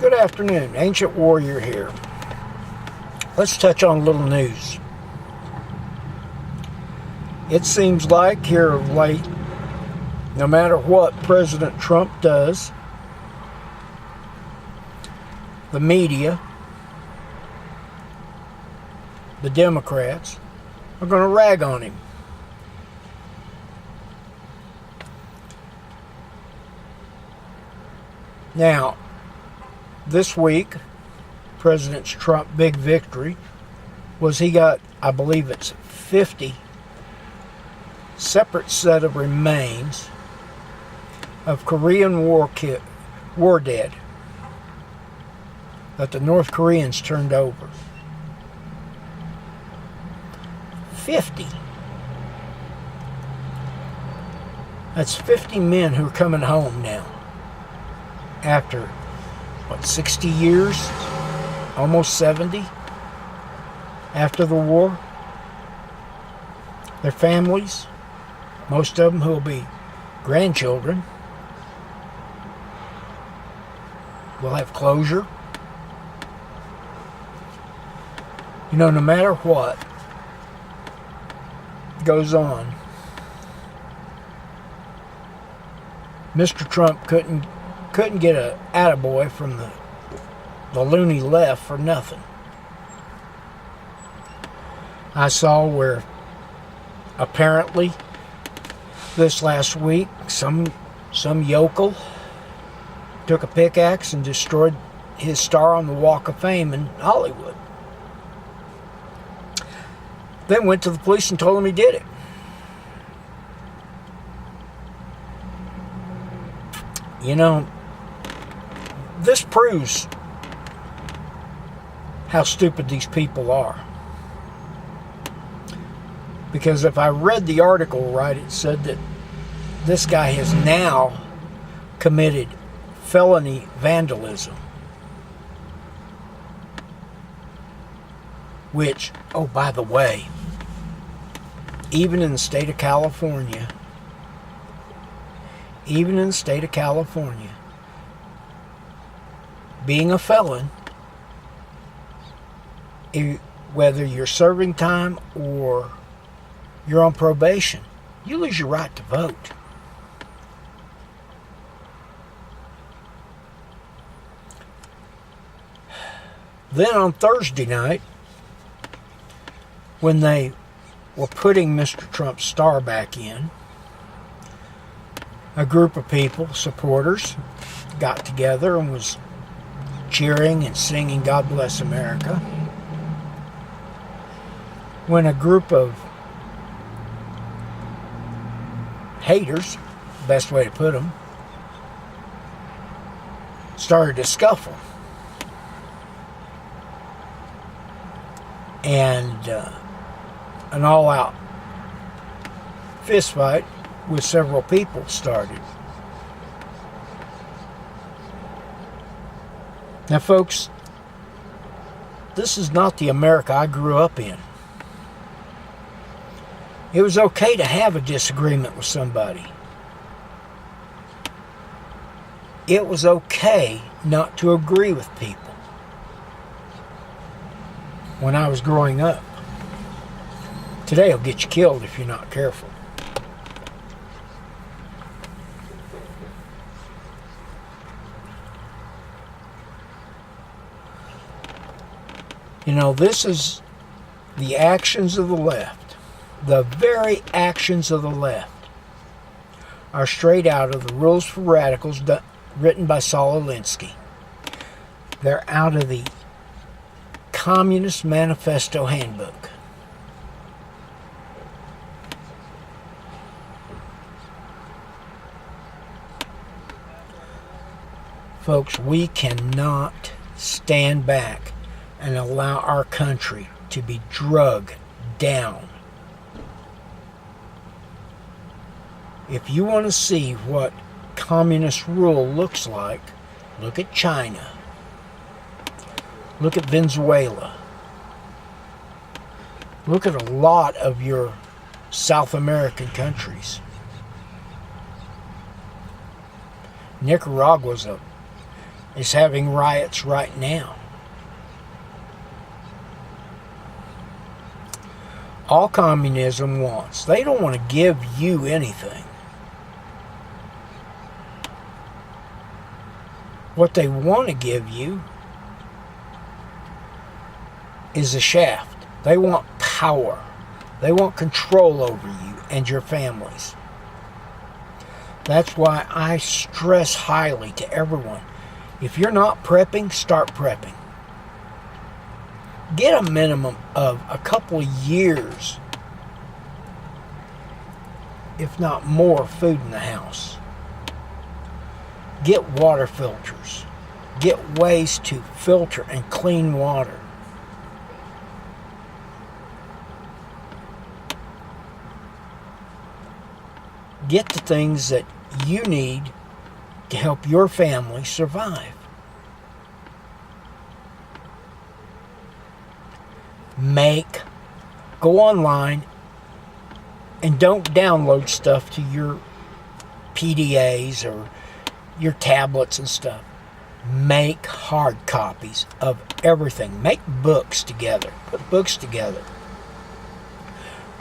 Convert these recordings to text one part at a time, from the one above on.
Good afternoon, Ancient Warrior here. Let's touch on a little news. It seems like here of late, no matter what President Trump does, the media, the Democrats, are going to rag on him. Now, this week, President Trump's big victory was he got, I believe it's 50 separate set of remains of Korean War dead that the North Koreans turned over. 50. That's 50 men who are coming home now after 60 years, almost 70 after the war. Their families, most of them who will be grandchildren, will have closure. You know, no matter what goes on, Mr. Trump couldn't get a attaboy from the loony left for nothing. I saw where apparently this last week some yokel took a pickaxe and destroyed his star on the Walk of Fame in Hollywood. Then went to the police and told him he did it. You know, this proves how stupid these people are. Because if I read the article right, it said that this guy has now committed felony vandalism. Which, oh, by the way, even in the state of California, being a felon, whether you're serving time or you're on probation, you lose your right to vote. Then on Thursday night, when they were putting Mr. Trump's star back in, a group of people, supporters, got together and was cheering and singing God Bless America. When a group of haters, best way to put them, started to scuffle. And an all-out fist fight with several people started. Now, folks, this is not the America I grew up in. It was okay to have a disagreement with somebody. It was okay not to agree with people. When I was growing up. Today will get you killed if you're not careful. You know, this is the actions of the left. The very actions of the left are straight out of the Rules for Radicals written by Saul Alinsky. They're out of the Communist Manifesto Handbook. Folks, we cannot stand back and allow our country to be drugged down. If you want to see what communist rule looks like, look at China. Look at Venezuela. Look at a lot of your South American countries. Nicaragua's is having riots right now. All communism wants, they don't want to give you anything. What they want to give you is a shaft. They want power. They want control over you and your families. That's why I stress highly to everyone, if you're not prepping, start prepping. Get a minimum of a couple of years, if not more, food in the house. Get water filters. Get ways to filter and clean water. Get the things that you need to help your family survive. Go online and don't download stuff to your PDAs or your tablets and stuff. Make hard copies of everything. Make books together. Put books together.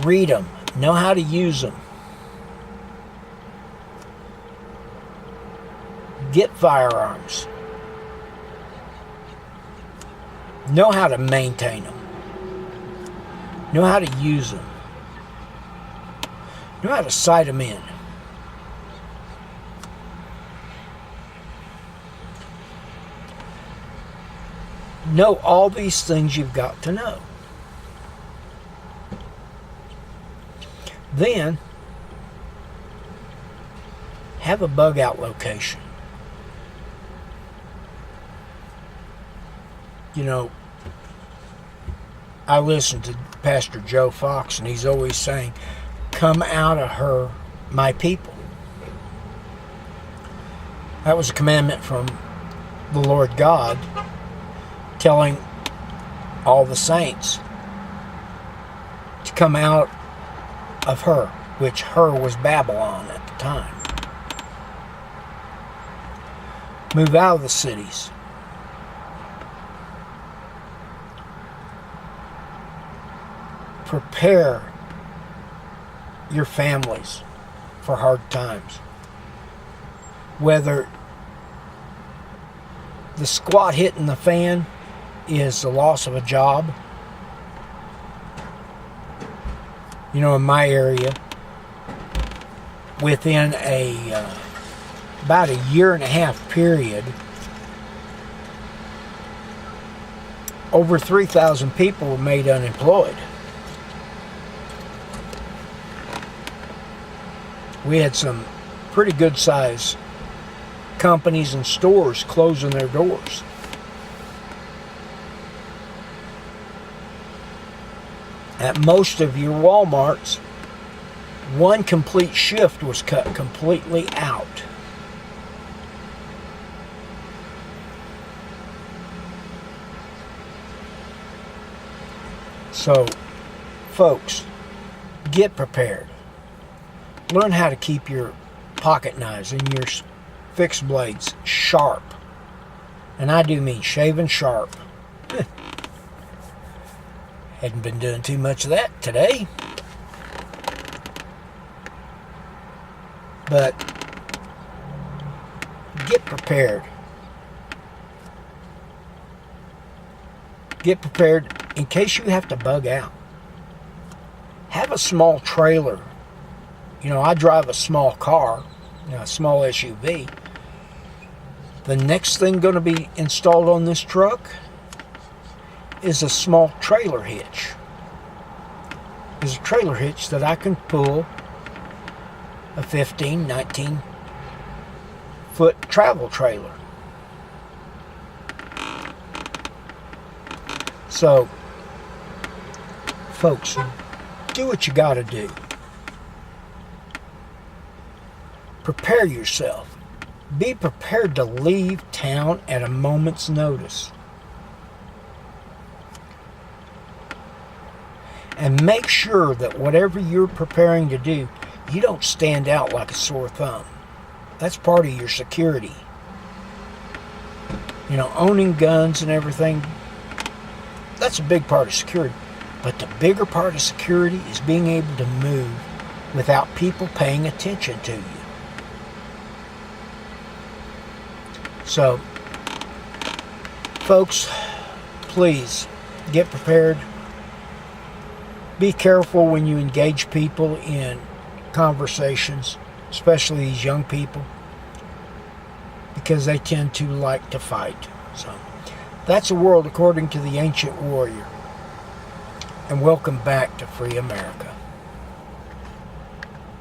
Read them. Know how to use them. Get firearms. Know how to maintain them. Know how to use them. Know how to sight them in. Know all these things you've got to know. Then, have a bug out location. You know, I listen to Pastor Joe Fox, and he's always saying, come out of her, my people. That was a commandment from the Lord God telling all the saints to come out of her, which her was Babylon at the time. Move out of the cities. Prepare your families for hard times. Whether the squat hitting the fan is the loss of a job. You know, in my area, within about a year and a half period, over 3,000 people were made unemployed. We had some pretty good sized companies and stores closing their doors. At most of your Walmarts, one complete shift was cut completely out. So, folks, get prepared. Learn how to keep your pocket knives and your fixed blades sharp. And I do mean shaven sharp. Hadn't been doing too much of that today. But get prepared. Get prepared in case you have to bug out. Have a small trailer. You know, I drive a small car, a small SUV. The next thing going to be installed on this truck is a small trailer hitch. Is a trailer hitch that I can pull a 15, 19 foot travel trailer. So, folks, do what you got to do. Prepare yourself. Be prepared to leave town at a moment's notice. And make sure that whatever you're preparing to do, you don't stand out like a sore thumb. That's part of your security. You know, owning guns and everything, that's a big part of security. But the bigger part of security is being able to move without people paying attention to you. So, folks, please get prepared. Be careful when you engage people in conversations, especially these young people, because they tend to like to fight. So, that's the world according to the ancient warrior. And welcome back to Free America.